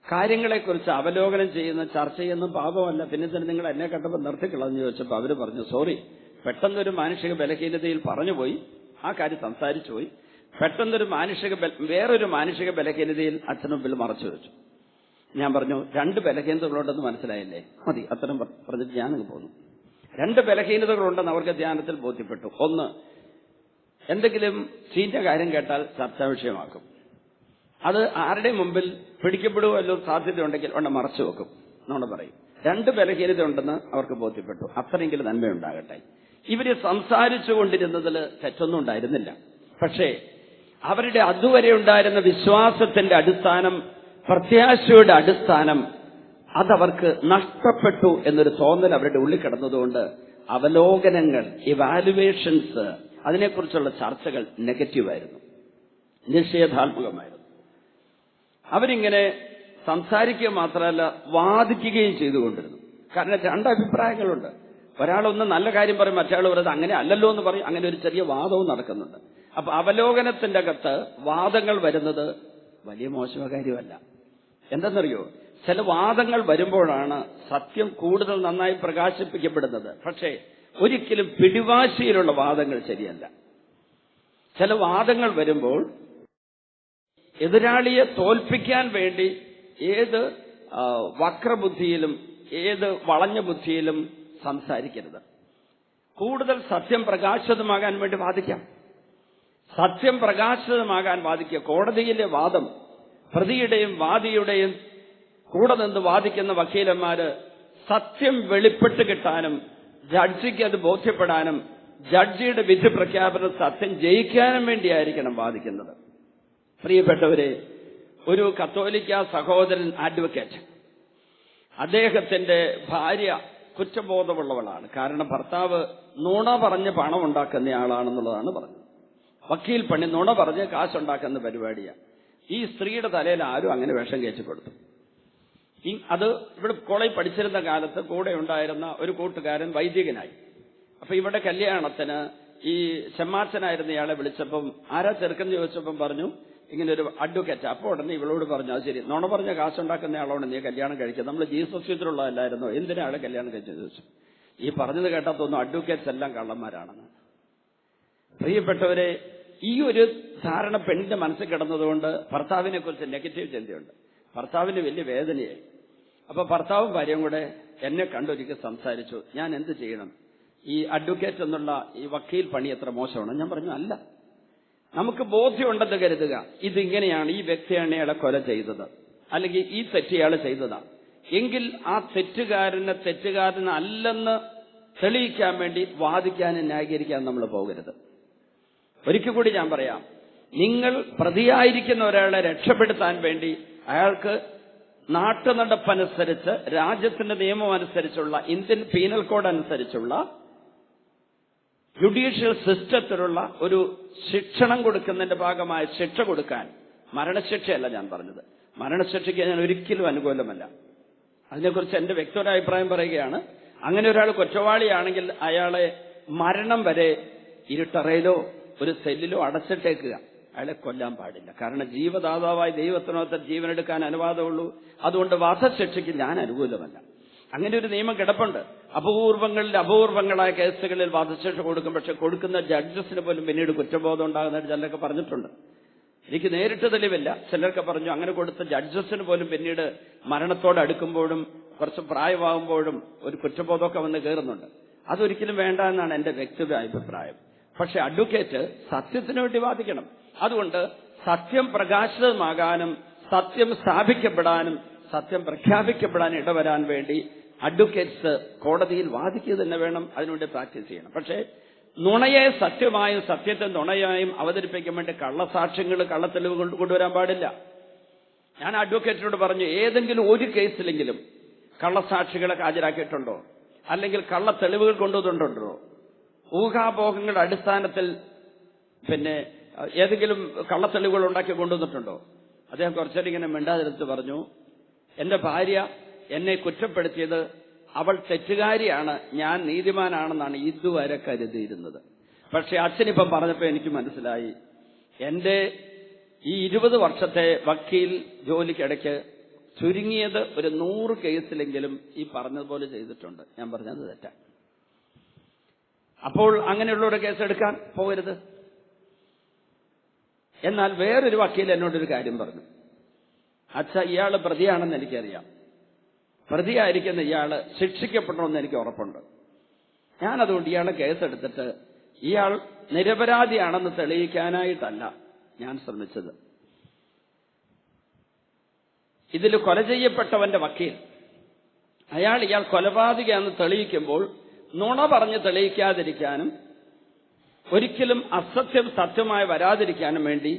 കാര്യങ്ങളെക്കുറിച്ച് അവലോകനം ചെയ്യുന്ന ചർച്ച ചെയ്യുന്ന പാപമല്ല. പിന്നെ തന്നെ നിങ്ങൾ എന്നെ കണ്ടപ്പോൾ നിർത്തിക്കളഞ്ഞു ചോദിച്ചപ്പോൾ അവര് പറഞ്ഞു, സോറി, പെട്ടെന്നൊരു മാനുഷിക ബലഹീനതയിൽ പറഞ്ഞുപോയി, ആ കാര്യം സംസാരിച്ചു പോയി. പെട്ടെന്നൊരു വേറൊരു മാനുഷിക ബലഹീനതയിൽ അച്ഛനും മുമ്പിൽ മറച്ചു വെച്ചു. ഞാൻ പറഞ്ഞു, 2 ബലഹീനതകളുണ്ടെന്ന് മനസ്സിലായില്ലേ? മതി, അത്തരം പറഞ്ഞിട്ട് ഞാനങ്ങ് പോന്നു. 2 ബലഹീനതകളുണ്ടെന്ന് അവർക്ക് ധ്യാനത്തിൽ ബോധ്യപ്പെട്ടു. ഒന്ന്, എന്തെങ്കിലും ചീഞ്ഞ കാര്യം കേട്ടാൽ ചർച്ചാ വിഷയമാക്കും. അത് ആരുടെ മുമ്പിൽ പിടിക്കപ്പെടുവല്ലോ സാധ്യതയുണ്ടെങ്കിൽ ഉണ്ടെ മറച്ചു വെക്കും എന്നോട് പറയും. 2 ബലഹീനത ഉണ്ടെന്ന് അവർക്ക് ബോധ്യപ്പെട്ടു. അത്രയെങ്കിലും നന്മയുണ്ടാകട്ടെ. ഇവര് സംസാരിച്ചു കൊണ്ടിരുന്നതിൽ തെറ്റൊന്നും ഉണ്ടായിരുന്നില്ല. പക്ഷേ അവരുടെ അതുവരെ ഉണ്ടായിരുന്ന വിശ്വാസത്തിന്റെ അടിസ്ഥാനം, പ്രത്യാശയുടെ അടിസ്ഥാനം, അതവർക്ക് നഷ്ടപ്പെട്ടു എന്നൊരു തോന്നൽ അവരുടെ ഉള്ളിൽ കിടന്നതുകൊണ്ട് അവലോകനങ്ങൾ, ഇവാലുവേഷൻസ്, അതിനെക്കുറിച്ചുള്ള ചർച്ചകൾ നെഗറ്റീവായിരുന്നു, നിഷേധാത്മകമായിരുന്നു. അവരിങ്ങനെ സംസാരിക്കുക മാത്രമല്ല വാദിക്കുകയും ചെയ്തുകൊണ്ടിരുന്നു. കാരണം 2 അഭിപ്രായങ്ങളുണ്ട്. ഒരാളൊന്ന് നല്ല കാര്യം പറയും, മറ്റയാൾ പറയുന്നത് അങ്ങനെ അല്ലല്ലോ എന്ന് പറയും. അങ്ങനെ ഒരു ചെറിയ വാദവും നടക്കുന്നുണ്ട്. അപ്പൊ അവലോകനത്തിന്റെ അകത്ത് വാദങ്ങൾ വരുന്നത് വലിയ മോശമ കാര്യമല്ല. എന്തെന്നറിയോ, ചില വാദങ്ങൾ വരുമ്പോഴാണ് സത്യം കൂടുതൽ നന്നായി പ്രകാശിപ്പിക്കപ്പെടുന്നത്. പക്ഷേ ഒരിക്കലും പിടിവാശിയിലുള്ള വാദങ്ങൾ ശരിയല്ല. ചില വാദങ്ങൾ വരുമ്പോൾ എതിരാളിയെ തോൽപ്പിക്കാൻ വേണ്ടി ഏത് വക്രബുദ്ധിയിലും ഏത് വളഞ്ഞ ബുദ്ധിയിലും സംസാരിക്കരുത്. കൂടുതൽ സത്യം പ്രകാശിതമാകാൻ വേണ്ടി വാദിക്കാം. സത്യം പ്രകാശിതമാകാൻ വാദിക്കുക. കോടതിയിലെ വാദം, പ്രതിയുടെയും വാദിയുടെയും കൂടെ നിന്ന് വാദിക്കുന്ന വക്കീലന്മാര് സത്യം വെളിപ്പെട്ട് കിട്ടാനും ജഡ്ജിക്ക് അത് ബോധ്യപ്പെടാനും ജഡ്ജിയുടെ വിധി പ്രഖ്യാപനം സത്യം ജയിക്കാനും വേണ്ടിയായിരിക്കണം വാദിക്കുന്നത്. പ്രിയപ്പെട്ടവരെ, ഒരു കത്തോലിക്ക സഹോദരൻ അഡ്വക്കേറ്റ്, അദ്ദേഹത്തിന്റെ ഭാര്യ കുറ്റബോധമുള്ളവളാണ്. കാരണം ഭർത്താവ് നുണ പറഞ്ഞ് പണം ഉണ്ടാക്കുന്നയാളാണെന്നുള്ളതാണ് പറഞ്ഞത്. വക്കീൽ പണി നുണ പറഞ്ഞ് കാശുണ്ടാക്കുന്ന പരിപാടിയാണ്. ഈ സ്ത്രീയുടെ തലയിൽ ആരും അങ്ങനെ വേഷം കയറ്റി കൊടുത്തു. അത് ഇവിടെ കോളേജ് പഠിച്ചിരുന്ന കാലത്ത് കൂടെ ഉണ്ടായിരുന്ന ഒരു കൂട്ടുകാരൻ വൈദികനായി. അപ്പൊ ഇവിടെ കല്യാണത്തിന് ഈ ചെമ്മാച്ചനായിരുന്ന ഇയാളെ വിളിച്ചപ്പം ആരാ ചെറുക്കെന്ന് ചോദിച്ചപ്പം പറഞ്ഞു ഇങ്ങനെ ഒരു അഡ്വക്കേറ്റ്. അപ്പോൾ ഉടനെ ഇവളോട് പറഞ്ഞു, അത് ശരി, നുണ പറഞ്ഞ കാശുണ്ടാക്കുന്ന ആളോട് നീ കല്യാണം കഴിക്കുക, നമ്മൾ ജീസസ് യൂത്തിലുള്ളതല്ലായിരുന്നോ, എന്തിനാ ആളെ കല്യാണം കഴിച്ചത് ചോദിച്ചു. ഈ പറഞ്ഞത് കേട്ടാത്തൊന്നും അഡ്വക്കേറ്റ്സ് എല്ലാം കള്ളന്മാരാണെന്ന്. പ്രിയപ്പെട്ടവരെ, ഈ ഒരു ധാരണ പെണ്ണിന്റെ മനസ്സിൽ കിടന്നതുകൊണ്ട് ഭർത്താവിനെ കുറിച്ച് നെഗറ്റീവ് ചിന്തയുണ്ട്. ഭർത്താവിന് വലിയ വേദനയായി. അപ്പൊ ഭർത്താവും ഭാര്യയും കൂടെ എന്നെ കണ്ടൊരിക്കൽ സംസാരിച്ചു, ഞാൻ എന്ത് ചെയ്യണം, ഈ അഡ്വക്കേറ്റ് എന്നുള്ള ഈ വക്കീൽ പണി എത്ര മോശമാണ്. ഞാൻ പറഞ്ഞു, അല്ല, നമുക്ക് ബോധ്യമുണ്ടെന്ന് കരുതുക, ഇതിങ്ങനെയാണ്, ഈ വ്യക്തിയാണ് ഇയാളെ കൊല ചെയ്തത്, അല്ലെങ്കിൽ ഈ തെറ്റ് ഇയാൾ ചെയ്തതാണ് എങ്കിൽ ആ തെറ്റുകാരനല്ലെന്ന് തെളിയിക്കാൻ വേണ്ടി വാദിക്കാനും ന്യായീകരിക്കാനും നമ്മൾ പോകരുത്. ഒരിക്കൽ കൂടി ഞാൻ പറയാം, നിങ്ങൾ പ്രതിയായിരിക്കുന്ന ഒരാളെ രക്ഷപ്പെടുത്താൻ വേണ്ടി അയാൾക്ക് നാട്ടുനടപ്പനുസരിച്ച് രാജ്യത്തിന്റെ നിയമം അനുസരിച്ചുള്ള ഇന്ത്യൻ പീനൽ കോഡ് അനുസരിച്ചുള്ള ജുഡീഷ്യൽ സിസ്റ്റത്തിലുള്ള ഒരു ശിക്ഷണം കൊടുക്കുന്നതിന്റെ ഭാഗമായ ശിക്ഷ കൊടുക്കാൻ, മരണശിക്ഷയല്ല ഞാൻ പറഞ്ഞത്, മരണശിക്ഷയ്ക്ക് ഞാൻ ഒരിക്കലും അനുകൂലമല്ല. അതിനെക്കുറിച്ച് എന്റെ വ്യക്തിപരമായ അഭിപ്രായം പറയുകയാണ്. അങ്ങനെ ഒരാൾ കുറ്റവാളിയാണെങ്കിൽ അയാളെ മരണം വരെ ഇരുട്ടറയിലോ ഒരു സെല്ലിലോ അടച്ചിട്ടേക്കുക, അയാളെ കൊല്ലാൻ പാടില്ല. കാരണം ജീവദാതാവായ ദൈവത്തിനൊത്ത ജീവനെടുക്കാൻ അനുവാദമുള്ളൂ. അതുകൊണ്ട് വധശിക്ഷയ്ക്ക് ഞാൻ അനുകൂലമല്ല. അങ്ങനെ ഒരു നിയമം കിടപ്പുണ്ട്. അപൂർവങ്ങളായ കേസുകളിൽ വധശിക്ഷ കൊടുക്കും. പക്ഷെ കൊടുക്കുന്ന ജഡ്ജസിന് പോലും പിന്നീട് കുറ്റബോധം ഉണ്ടാകുന്നതായിട്ട് ചിലരൊക്കെ പറഞ്ഞിട്ടുണ്ട്. എനിക്ക് നേരിട്ട് തെളിവില്ല, ചിലർക്ക് പറഞ്ഞു അങ്ങനെ കൊടുത്ത ജഡ്ജസിന് പോലും പിന്നീട് മരണത്തോട് അടുക്കുമ്പോഴും കുറച്ച് പ്രായമാകുമ്പോഴും ഒരു കുറ്റബോധമൊക്കെ വന്ന് കയറുന്നുണ്ട്. അതൊരിക്കലും വേണ്ട എന്നാണ് എന്റെ വ്യക്തിഗത അഭിപ്രായം. പക്ഷെ അഡ്വക്കേറ്റ് സത്യത്തിന് വേണ്ടി വാദിക്കണം. അതുകൊണ്ട് സത്യം പ്രകാശിതമാകാനും സത്യം സ്ഥാപിക്കപ്പെടാനും സത്യം പ്രഖ്യാപിക്കപ്പെടാൻ ഇടവരാൻ വേണ്ടി അഡ്വക്കേറ്റ്സ് കോടതിയിൽ വാദിക്കുക തന്നെ വേണം, അതിനുവേണ്ടി പ്രാക്ടീസ് ചെയ്യണം. പക്ഷേ നുണയെ സത്യമായും സത്യത്തെ നുണയായും അവതരിപ്പിക്കാൻ വേണ്ടി കള്ളസാക്ഷ്യങ്ങൾ, കള്ളത്തെളിവുകൾ കൊണ്ടുവരാൻ പാടില്ല. ഞാൻ അഡ്വക്കേറ്റിനോട് പറഞ്ഞു, ഏതെങ്കിലും ഒരു കേസിലെങ്കിലും കള്ളസാക്ഷികളെ ഹാജരാക്കിയിട്ടുണ്ടോ, അല്ലെങ്കിൽ കള്ളത്തെളിവുകൾ കൊണ്ടുവന്നിട്ടുണ്ടോ, ഊഹാപോഹങ്ങളുടെ അടിസ്ഥാനത്തിൽ ഏതെങ്കിലും കള്ളത്തെളിവുകൾ ഉണ്ടാക്കി കൊണ്ടുവന്നിട്ടുണ്ടോ? അദ്ദേഹം കുറച്ചേരിങ്ങനെ മിണ്ടാതിരുത്ത് പറഞ്ഞു, എന്റെ ഭാര്യ എന്നെ കുറ്റപ്പെടുത്തിയത് അവൾ തെറ്റുകാരിയാണ്, ഞാൻ നീതിമാനാണെന്നാണ് ഇതുവരെ കരുതിയിരുന്നത്. പക്ഷെ അച്ഛനിപ്പം പറഞ്ഞപ്പോൾ എനിക്ക് മനസ്സിലായി, എന്റെ ഈ 20 വർഷത്തെ വക്കീൽ ജോലിക്കിടയ്ക്ക് ചുരുങ്ങിയത് ഒരു 100 കേസിലെങ്കിലും ഈ പറഞ്ഞതുപോലെ ചെയ്തിട്ടുണ്ട്. ഞാൻ പറഞ്ഞത് തെറ്റാ. അപ്പോൾ അങ്ങനെയുള്ള ഒരു കേസ് എടുക്കാൻ പോകരുത്. എന്നാൽ വേറൊരു വക്കീൽ എന്നോടൊരു കാര്യം പറഞ്ഞു, അച്ഛാ, ഇയാള് പ്രതിയാണെന്ന് എനിക്കറിയാം, പ്രതിയായിരിക്കുന്ന ഇയാള് ശിക്ഷിക്കപ്പെടണമെന്ന് എനിക്ക് ഉറപ്പുണ്ട്. ഞാനതുകൊണ്ട് ഇയാളെ കേസെടുത്തിട്ട് ഇയാൾ നിരപരാധിയാണെന്ന് തെളിയിക്കാനായിട്ടല്ല ഞാൻ ശ്രമിച്ചത്. ഇതിൽ കൊല ചെയ്യപ്പെട്ടവന്റെ വക്കീൽ ഇയാൾ കൊലപാതകയാണെന്ന് തെളിയിക്കുമ്പോൾ നുണ പറഞ്ഞ് തെളിയിക്കാതിരിക്കാനും ഒരിക്കലും അസത്യം സത്യമായി വരാതിരിക്കാനും വേണ്ടി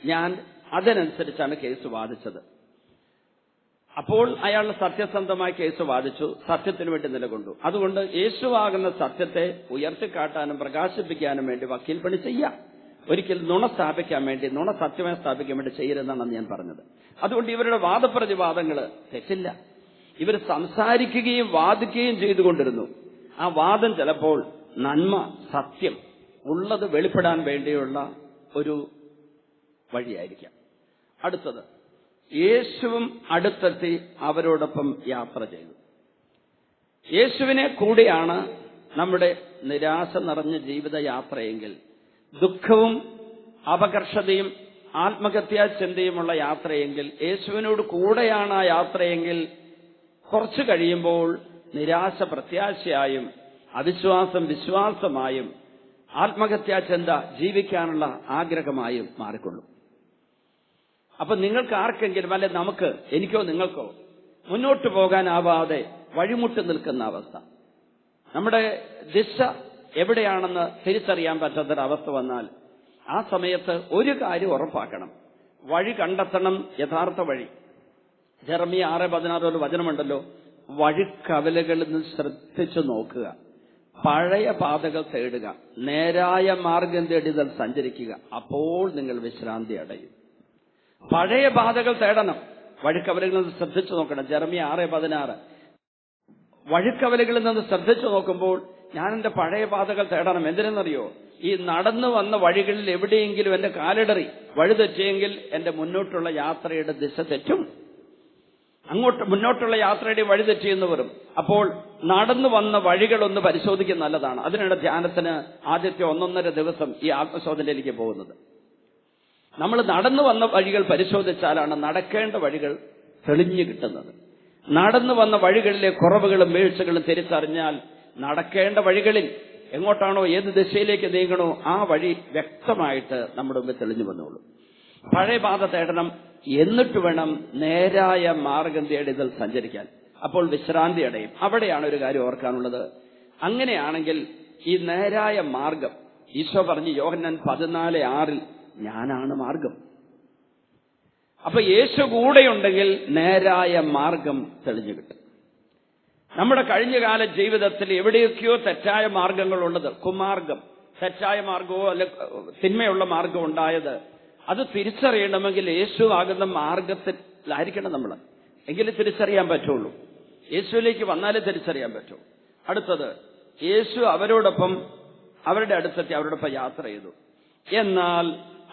ഞാൻ അതിനനുസരിച്ചാണ് കേസ് വാദിച്ചത്. അപ്പോൾ അയാൾ സത്യസന്ധമായി കേസ് വാദിച്ചു, സത്യത്തിന് വേണ്ടി നിലകൊണ്ടു. അതുകൊണ്ട് യേശുവാകുന്ന സത്യത്തെ ഉയർത്തിക്കാട്ടാനും പ്രകാശിപ്പിക്കാനും വേണ്ടി വക്കീൽ പണി ചെയ്യാം. ഒരിക്കലും നുണ സ്ഥാപിക്കാൻ വേണ്ടി, നുണ സത്യമായി സ്ഥാപിക്കാൻ വേണ്ടി ചെയ്യരുതെന്നാണ് ഞാൻ പറഞ്ഞത്. അതുകൊണ്ട് ഇവരുടെ വാദപ്രതിവാദങ്ങൾ തെറ്റില്ല. ഇവർ സംസാരിക്കുകയും വാദിക്കുകയും ചെയ്തുകൊണ്ടിരുന്നു. ആ വാദം ചിലപ്പോൾ നന്മ, സത്യം ഉള്ളത് വെളിപ്പെടാൻ വേണ്ടിയുള്ള ഒരു വഴിയായിരിക്കാം. അടുത്തത്, യേശുവും അടുത്തെത്തി അവരോടൊപ്പം യാത്ര ചെയ്തു. യേശുവിനെ കൂടിയാണ് നമ്മുടെ നിരാശ നിറഞ്ഞ ജീവിതയാത്രയെങ്കിൽ, ദുഃഖവും അപകർഷതയും ആത്മഹത്യാചിന്തയുമുള്ള യാത്രയെങ്കിൽ, യേശുവിനോട് കൂടെയാണ് ആ യാത്രയെങ്കിൽ, കുറച്ചു കഴിയുമ്പോൾ നിരാശ പ്രത്യാശയായും അവിശ്വാസം വിശ്വാസമായും ആത്മഹത്യാചിന്ത ജീവിക്കാനുള്ള ആഗ്രഹമായും മാറിക്കൊള്ളും. അപ്പൊ നിങ്ങൾക്ക് ആർക്കെങ്കിലും, അല്ലെ നമുക്ക്, എനിക്കോ നിങ്ങൾക്കോ മുന്നോട്ട് പോകാനാവാതെ വഴിമുട്ടി നിൽക്കുന്ന അവസ്ഥ, നമ്മുടെ ദിശ എവിടെയാണെന്ന് തിരിച്ചറിയാൻ പറ്റാത്തൊരവസ്ഥ വന്നാൽ ആ സമയത്ത് ഒരു കാര്യം ഉറപ്പാക്കണം, വഴി കണ്ടെത്തണം, യഥാർത്ഥ വഴി. ജെറമ്യ 6:16 ഒരു വചനമുണ്ടല്ലോ, വഴിക്കവലകളിൽ നിന്ന് ശ്രദ്ധിച്ചു നോക്കുക, പഴയ പാതകൾ തേടുക, നേരായ മാർഗം തേടിതൽ സഞ്ചരിക്കുക, അപ്പോൾ നിങ്ങൾ വിശ്രാന്തി അടയും. പഴയ പാതകൾ തേടണം, വഴിക്കവലകളിൽ നിന്ന് ശ്രദ്ധിച്ചു നോക്കണം. ജെറമ്യ 6:16 വഴിക്കവലകളിൽ നിന്ന് ശ്രദ്ധിച്ചു നോക്കുമ്പോൾ ഞാൻ എന്റെ പഴയ പാതകൾ തേടണം. എന്തിനെന്നറിയോ? ഈ നടന്നു വന്ന വഴികളിൽ എവിടെയെങ്കിലും എന്റെ കാലിടറി വഴി തെറ്റിയെങ്കിൽ എന്റെ മുന്നോട്ടുള്ള യാത്രയുടെ ദിശ തെറ്റും. മുന്നോട്ടുള്ള യാത്രയുടെ വഴി തെറ്റിയെന്ന് വരും. അപ്പോൾ നടന്നു വന്ന വഴികളൊന്ന് പരിശോധിക്കുന്നത് നല്ലതാണ്. അതിനാണ് ധ്യാനത്തിന് ആദ്യത്തെ 1.5 ദിവസം ഈ ആത്മശോധനയിലേക്ക് പോകുന്നത്. നമ്മൾ നടന്നു വന്ന വഴികൾ പരിശോധിച്ചാലാണ് നടക്കേണ്ട വഴികൾ തെളിഞ്ഞു കിട്ടുന്നത്. നടന്നു വന്ന വഴികളിലെ കുറവുകളും വീഴ്ചകളും തിരിച്ചറിഞ്ഞാൽ നടക്കേണ്ട വഴികളിൽ എങ്ങോട്ടാണോ, ഏത് ദിശയിലേക്ക് നീങ്ങണോ ആ വഴി വ്യക്തമായിട്ട് നമ്മുടെ മുമ്പിൽ തെളിഞ്ഞു വന്നോളൂ. പഴയ പാത തേടണം, എന്നിട്ട് വേണം നേരായ മാർഗം തേടിതൽ സഞ്ചരിക്കാൻ. അപ്പോൾ വിശ്രാന്തി അടയും. അവിടെയാണ് ഒരു കാര്യം ഓർക്കാനുള്ളത്. അങ്ങനെയാണെങ്കിൽ ഈ നേരായ മാർഗം, ഈശോ പറഞ്ഞു യോഹന്നാൻ 14:6 ഞാനാണ് മാർഗം. അപ്പൊ യേശു കൂടെയുണ്ടെങ്കിൽ നേരായ മാർഗം തെളിഞ്ഞു കിട്ടും. നമ്മുടെ കഴിഞ്ഞകാല ജീവിതത്തിൽ എവിടെയൊക്കെയോ തെറ്റായ മാർഗങ്ങളുള്ളത്, കുമാർഗം, തെറ്റായ മാർഗമോ അല്ലെ തിന്മയുള്ള മാർഗം ഉണ്ടായത്, അത് തിരിച്ചറിയണമെങ്കിൽ യേശു ആകുന്ന മാർഗത്തിലായിരിക്കണം നമ്മൾ, എങ്കിലും തിരിച്ചറിയാൻ പറ്റുള്ളൂ. യേശുവിലേക്ക് വന്നാലേ തിരിച്ചറിയാൻ പറ്റൂ. അടുത്തത്, യേശു അവരോടൊപ്പം അവരുടെ അടുത്തെത്തി അവരോടൊപ്പം യാത്ര ചെയ്തു. എന്നാൽ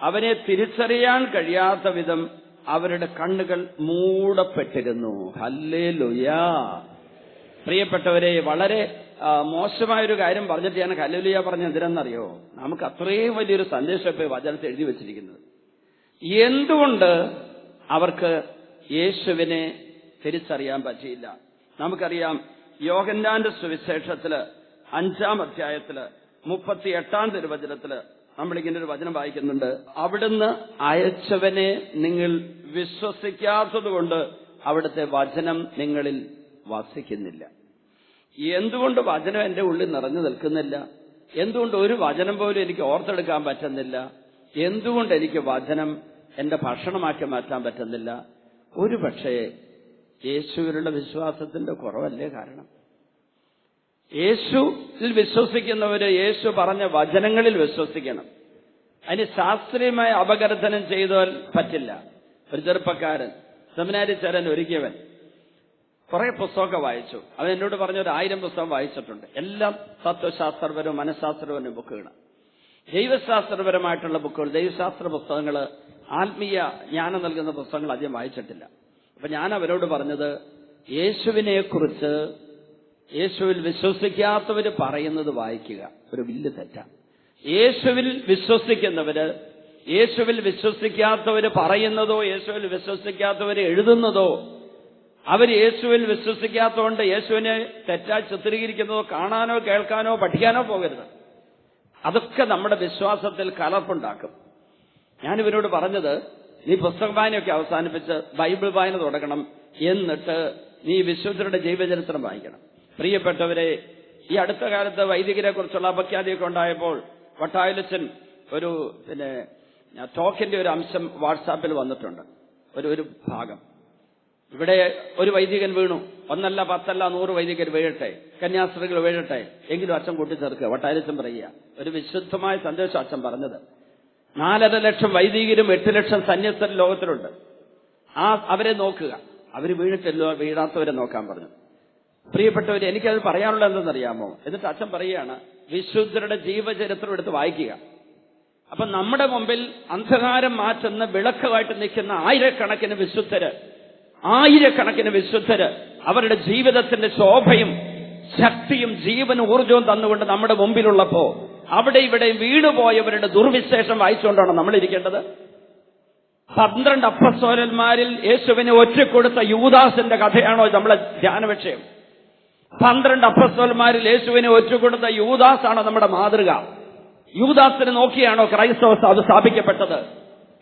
അവനെ തിരിച്ചറിയാൻ കഴിയാത്ത വിധം അവരുടെ കണ്ണുകൾ മൂടപ്പെട്ടിരുന്നു. ഹല്ലേലൂയാ. പ്രിയപ്പെട്ടവരെ, വളരെ മോശമായൊരു കാര്യം പറഞ്ഞിട്ട് ഞാൻ ഹല്ലേലൂയ പറഞ്ഞ എന്തിനെന്നറിയോ? നമുക്ക് അത്രയും വലിയൊരു സന്ദേശം ഇപ്പൊ വചനത്തിൽ എഴുതി വെച്ചിരിക്കുന്നത്. എന്തുകൊണ്ട് അവർക്ക് യേശുവിനെ തിരിച്ചറിയാൻ പറ്റിയില്ല? നമുക്കറിയാം, യോഹന്നാന്റെ സുവിശേഷത്തില് 5-ാം അധ്യായത്തില് 38-ാം തിരുവചനത്തില് നമ്മളിങ്ങനെ ഒരു വചനം വായിക്കുന്നുണ്ട്. അവിടുന്ന് അയച്ചവനെ നിങ്ങൾ വിശ്വസിക്കാത്തത് കൊണ്ട് അവിടുത്തെ വചനം നിങ്ങളിൽ വസിക്കുന്നില്ല. എന്തുകൊണ്ട് വചനം എന്റെ ഉള്ളിൽ നിറഞ്ഞു നിൽക്കുന്നില്ല? എന്തുകൊണ്ട് ഒരു വചനം പോലും എനിക്ക് ഓർത്തെടുക്കാൻ പറ്റുന്നില്ല? എന്തുകൊണ്ട് എനിക്ക് വചനം എന്റെ ഭക്ഷണമാക്കി മാറ്റാൻ പറ്റുന്നില്ല? ഒരു പക്ഷേ യേശുവിലുള്ള വിശ്വാസത്തിന്റെ കുറവല്ലേ കാരണം? യേശുവിൽ വിശ്വസിക്കുന്നവര് യേശു പറഞ്ഞ വചനങ്ങളിൽ വിശ്വസിക്കണം. അതിന് ശാസ്ത്രീയമായ അപഗ്രഥനം ചെയ്താൽ പറ്റില്ല. ഒരു ചെറുപ്പക്കാരൻ, സെമിനാരി ചേരാൻ ഒരുക്കിയവൻ, കുറെ പുസ്തകമൊക്കെ വായിച്ചു. അവൻ എന്നോട് പറഞ്ഞ 1000 പുസ്തകം വായിച്ചിട്ടുണ്ട്. എല്ലാം തത്വശാസ്ത്രപരവും മനഃശാസ്ത്രപരവും ബുക്കുകൾ, ദൈവശാസ്ത്രപരമായിട്ടുള്ള ബുക്കുകൾ, ദൈവശാസ്ത്ര പുസ്തകങ്ങൾ, ആത്മീയ ജ്ഞാനം നൽകുന്ന പുസ്തകങ്ങൾ അധികം വായിച്ചിട്ടില്ല. അപ്പൊ ഞാൻ അവരോട് പറഞ്ഞത്, യേശുവിനെ കുറിച്ച് യേശുവിൽ വിശ്വസിക്കാത്തവര് പറയുന്നത് വായിക്കുക ഒരു വലിയ തെറ്റാണ്. യേശുവിൽ വിശ്വസിക്കാത്തവര് പറയുന്നതോ, യേശുവിൽ വിശ്വസിക്കാത്തവര് എഴുതുന്നതോ, അവർ യേശുവിൽ വിശ്വസിക്കാത്തതുകൊണ്ട് യേശുവിനെ തെറ്റായി ചിത്രീകരിക്കുന്നതോ കാണാനോ കേൾക്കാനോ പഠിക്കാനോ പോകരുത്. അതൊക്കെ നമ്മുടെ വിശ്വാസത്തിൽ കലർപ്പുണ്ടാക്കും. ഞാനിവരോട് പറഞ്ഞത്, നീ പുസ്തക വായനയൊക്കെ അവസാനിപ്പിച്ച് ബൈബിൾ വായന തുടങ്ങണം. എന്നിട്ട് നീ വിശുദ്ധരുടെ ജീവചരിത്രം വായിക്കണം. പ്രിയപ്പെട്ടവരെ, ഈ അടുത്ത കാലത്ത് വൈദികരെ കുറിച്ചുള്ള അപഖ്യാതിയൊക്കെ ഉണ്ടായപ്പോൾ വട്ടായിലച്ചൻ ഒരു ടോക്കിന്റെ ഒരു അംശം വാട്സാപ്പിൽ വന്നിട്ടുണ്ട്. ഒരു ഭാഗം ഇവിടെ ഒരു വൈദികൻ വീണു, 1 അല്ല 10 അല്ല 100 വൈദികർ വീഴട്ടെ, കന്യാസ്ത്രീകൾ വീഴട്ടെ, എങ്കിലും അച്ഛൻ കൂട്ടിച്ചേർക്കുക. വട്ടായിലച്ചൻ പറയുക, ഒരു വിശുദ്ധമായ സന്ദേശം അച്ഛൻ പറഞ്ഞത്. 4.5 ലക്ഷം വൈദികരും 8 ലക്ഷം സന്യസ്തരും ലോകത്തിലുണ്ട്. അവരെ നോക്കുക, അവർ വീണിട്ടല്ലോ, വീഴാത്തവരെ നോക്കാൻ പറഞ്ഞു. പ്രിയപ്പെട്ടവര്, എനിക്കത് പറയാനുള്ളത് എന്തെന്നറിയാമോ? എന്നിട്ട് അച്ഛൻ പറയുകയാണ്, വിശുദ്ധരുടെ ജീവചരിത്രം എടുത്ത് വായിക്കുക. അപ്പൊ നമ്മുടെ മുമ്പിൽ അന്ധകാരം മാറ്റുന്ന വിളക്കുമായിട്ട് നിൽക്കുന്ന ആയിരക്കണക്കിന് വിശുദ്ധര് അവരുടെ ജീവിതത്തിന്റെ ശോഭയും ശക്തിയും ജീവനും ഊർജവും തന്നുകൊണ്ട് നമ്മുടെ മുമ്പിലുള്ളപ്പോ അവിടെ ഇവിടെ വീണുപോയവരുടെ ദുർവിശേഷം വായിച്ചുകൊണ്ടാണ് നമ്മൾ ഇരിക്കേണ്ടത്. 12 അപ്പസ്തോലന്മാരിൽ യേശുവിനെ ഒറ്റക്കൊടുത്ത യൂദാസിന്റെ കഥയാണോ നമ്മളെ ധ്യാന വിഷയം? 12 അപ്പസ്തോലന്മാരിൽ യേശുവിനെ ഒറ്റക്കൊടുത്ത യൂദാസാണോ നമ്മുടെ മാതൃക? യൂദാസിനെ നോക്കിയാണോ ക്രൈസ്തവ സഭ സ്ഥാപിക്കപ്പെട്ടത്?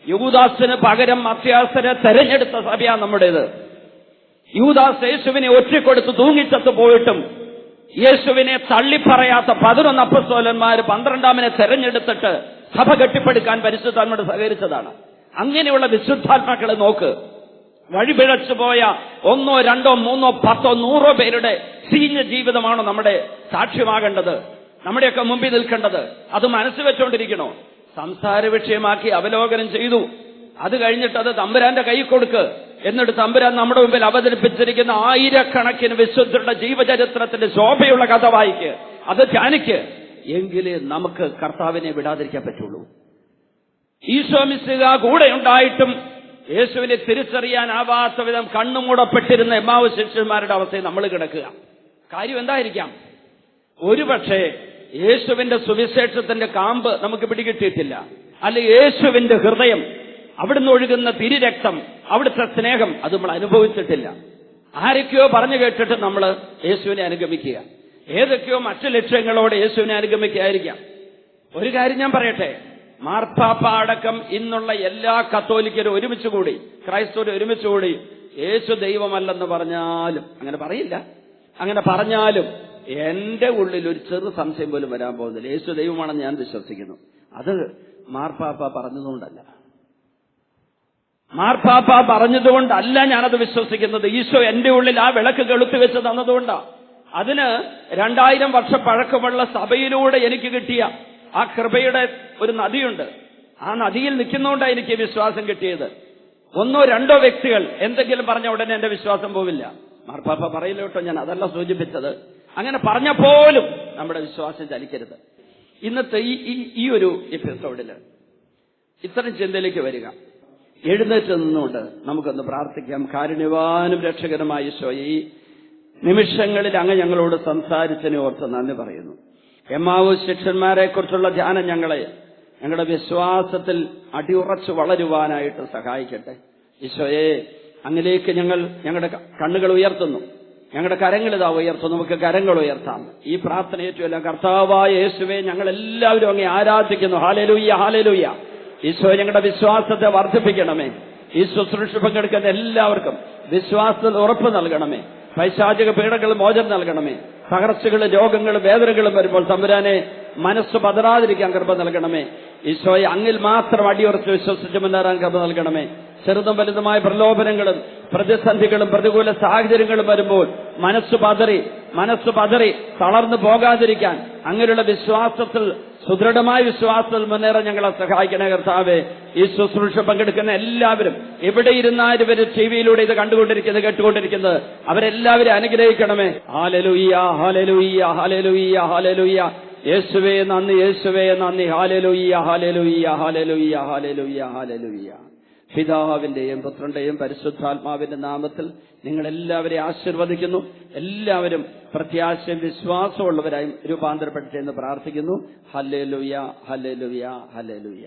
യൂദാസിന് പകരം മത്യാസരെ തെരഞ്ഞെടുത്ത സഭയാണ് നമ്മുടേത്. യൂദാസ് യേശുവിനെ ഒറ്റക്കൊടുത്ത് തൂങ്ങിച്ചത്ത് പോയിട്ടും യേശുവിനെ തള്ളിപ്പറയാത്ത 11 അപ്പസ്തോലന്മാർ 12ാമനെ തെരഞ്ഞെടുത്തിട്ട് സഭ കെട്ടിപ്പടുക്കാൻ പരിശുദ്ധാത്മാവോട് സഹകരിച്ചതാണ്. അങ്ങനെയുള്ള വിശുദ്ധാത്മാക്കളെ നോക്ക്. വഴിപിഴച്ചു പോയ 1, 2, 3, 10, 100 പേരുടെ ചീഞ്ഞ ജീവിതമാണോ നമ്മുടെ സാക്ഷ്യമാകേണ്ടത്, നമ്മുടെയൊക്കെ മുമ്പിൽ നിൽക്കേണ്ടത്? അത് മനസ്സ് വെച്ചുകൊണ്ടിരിക്കണോ? സംസാര വിഷയമാക്കി അവലോകനം ചെയ്തു. അത് കഴിഞ്ഞിട്ട് അത് തമ്പുരാന്റെ കൈ കൊടുക്ക്. എന്നിട്ട് തമ്പുരാൻ നമ്മുടെ മുമ്പിൽ അവതരിപ്പിച്ചിരിക്കുന്ന ആയിരക്കണക്കിന് വിശുദ്ധരുടെ ജീവചരിത്രത്തിന്റെ ശോഭയുള്ള കഥ വായിക്ക്, അത് ധ്യാനിക്ക്. എങ്കിലേ നമുക്ക് കർത്താവിനെ വിടാതിരിക്കാൻ പറ്റുള്ളൂ. ഈശോ മിശിഹാ കൂടെ ഉണ്ടായിട്ടും യേശുവിനെ തിരിച്ചറിയാനാവാത്ത വിധം കണ്ണുമൂടപ്പെട്ടിരുന്ന എമ്മാവൂസ് ശിഷ്യന്മാരുടെ അവസ്ഥയിൽ നമ്മൾ കിടക്കുക. കാര്യം എന്തായിരിക്കാം? ഒരുപക്ഷെ യേശുവിന്റെ സുവിശേഷത്തിന്റെ കാമ്പ് നമുക്ക് പിടികിട്ടിയിട്ടില്ല. അല്ലെ യേശുവിന്റെ ഹൃദയം, അവിടുന്ന് ഒഴുകുന്ന തിരുരക്തം, അവിടുത്തെ സ്നേഹം അത് നമ്മൾ അനുഭവിച്ചിട്ടില്ല. ആരൊക്കെയോ പറഞ്ഞു കേട്ടിട്ട് നമ്മൾ യേശുവിനെ അനുഗമിക്കുക, ഏതൊക്കെയോ മറ്റു ലക്ഷ്യങ്ങളോടെ യേശുവിനെ അനുഗമിക്കുകയായിരിക്കാം. ഒരു കാര്യം ഞാൻ പറയട്ടെ, മാർപ്പാപ്പ അടക്കം ഇന്നുള്ള എല്ലാ കത്തോലിക്കരും ഒരുമിച്ചുകൂടി, ക്രൈസ്തവരും ഒരുമിച്ചുകൂടി യേശു ദൈവമല്ലെന്ന് പറഞ്ഞാലും, അങ്ങനെ പറയില്ല, അങ്ങനെ പറഞ്ഞാലും എന്റെ ഉള്ളിൽ ഒരു ചെറു സംശയം പോലും വരാൻ പോകുന്നില്ല. യേശു ദൈവമാണെന്ന് ഞാൻ വിശ്വസിക്കുന്നു. അത് മാർപ്പാപ്പ പറഞ്ഞതുകൊണ്ടല്ല, മാർപ്പാപ്പ പറഞ്ഞതുകൊണ്ടല്ല ഞാനത് വിശ്വസിക്കുന്നത്. ഈശോ എന്റെ ഉള്ളിൽ ആ വിളക്ക് കെളുത്തി വെച്ച് തന്നതുകൊണ്ടാ. അതിന് 2000 വർഷം പഴക്കമുള്ള സഭയിലൂടെ എനിക്ക് കിട്ടിയ ആ കൃപയുടെ ഒരു നദിയുണ്ട്. ആ നദിയിൽ നിൽക്കുന്നതുകൊണ്ടാണ് എനിക്ക് വിശ്വാസം കിട്ടിയത്. 1, 2 വ്യക്തികൾ എന്തെങ്കിലും പറഞ്ഞ ഉടനെ എന്റെ വിശ്വാസം പോവില്ല. മാർപ്പാപ്പ പറയില്ല കേട്ടോ, ഞാൻ അതല്ല സൂചിപ്പിച്ചത്. അങ്ങനെ പറഞ്ഞപ്പോലും നമ്മുടെ വിശ്വാസം ചലിക്കരുത്. ഇന്നത്തെ ഈ ഒരു എപ്പിസോഡില് ഇത്തരം ചിന്തയിലേക്ക് വരിക. എഴുന്നേറ്റ് നിന്നുകൊണ്ട് നമുക്കൊന്ന് പ്രാർത്ഥിക്കാം. കാരുണ്യവാനും രക്ഷകനുമായ ഈശോയെ, ഈ നിമിഷങ്ങളിൽ അങ്ങ് ഞങ്ങളോട് സംസാരിച്ചതിനെ ഓർത്ത് നന്ദി പറയുന്നു. എമ്മാവൂസ് ശിഷ്യന്മാരെ കുറിച്ചുള്ള ധ്യാനം ഞങ്ങളുടെ വിശ്വാസത്തിൽ അടിയുറച്ചു വളരുവാനായിട്ട് സഹായിക്കട്ടെ. ഈശോയെ, അങ്ങിലേക്ക് ഞങ്ങളുടെ കണ്ണുകൾ ഉയർത്തുന്നു, ഞങ്ങളുടെ കരങ്ങൾ ഇതാ ഉയർത്തുന്നു. നമുക്ക് കരങ്ങൾ ഉയർത്താം. ഈ പ്രാർത്ഥന ഏറ്റുമല്ല. കർത്താവായ യേശുവേ, ഞങ്ങളെല്ലാവരും അങ്ങേ ആരാധിക്കുന്നു. Hallelujah, hallelujah. ഈശോ, ഞങ്ങളുടെ വിശ്വാസത്തെ വർദ്ധിപ്പിക്കണമേ. ഈ ശുശ്രൂഷ പങ്കെടുക്കുന്ന എല്ലാവർക്കും വിശ്വാസത്തിൽ ഉറപ്പ് നൽകണമേ. പൈശാചിക പീഡകൾ മോചനം നൽകണമേ. തകർച്ചകളും രോഗങ്ങളും വേദനകളും വരുമ്പോൾ തമ്പുരാനെ മനസ്സ് പതറാതിരിക്കാൻ കൃപ നൽകണമേ. ഈശോയെ, അങ്ങിൽ മാത്രം അടിയുറച്ച് വിശ്വസിച്ച് മുന്നേറാൻ കൃപ നൽകണമേ. ചെറുതും വലുതുമായ പ്രലോഭനങ്ങളും പ്രതിസന്ധികളും പ്രതികൂല സാഹചര്യങ്ങളും വരുമ്പോൾ മനസ്സ് പതറി തളർന്നു പോകാതിരിക്കാൻ അങ്ങനെയുള്ള വിശ്വാസത്തിൽ, സുദൃഢമായ വിശ്വാസത്തിൽ മുന്നേറാൻ ഞങ്ങളെ സഹായിക്കണേ കർത്താവേ. ഈ ശുശ്രൂഷ പങ്കെടുക്കുന്ന എല്ലാവരും, എവിടെ ഇരുന്നാലും ഇവര് ടിവിയിലൂടെ ഇത് കണ്ടുകൊണ്ടിരിക്കുന്നത്, കേട്ടുകൊണ്ടിരിക്കുന്നത്, അവരെല്ലാവരും അനുഗ്രഹിക്കണമേ. Hallelujah, hallelujah, hallelujah, hallelujah. യേശുവേ നന്ദി, യേശുവേ നന്ദി. Hallelujah, hallelujah, hallelujah, hallelujah, hallelujah. പിതാവിന്റെയും പുത്രന്റെയും പരിശുദ്ധാത്മാവിന്റെ നാമത്തിൽ നിങ്ങളെല്ലാവരെയും ആശീർവദിക്കുന്നു. എല്ലാവരും പ്രത്യാശയും വിശ്വാസമുള്ളവരായും രൂപാന്തരപ്പെടട്ടെ എന്ന് പ്രാർത്ഥിക്കുന്നു. Hallelujah, hallelujah, hallelujah.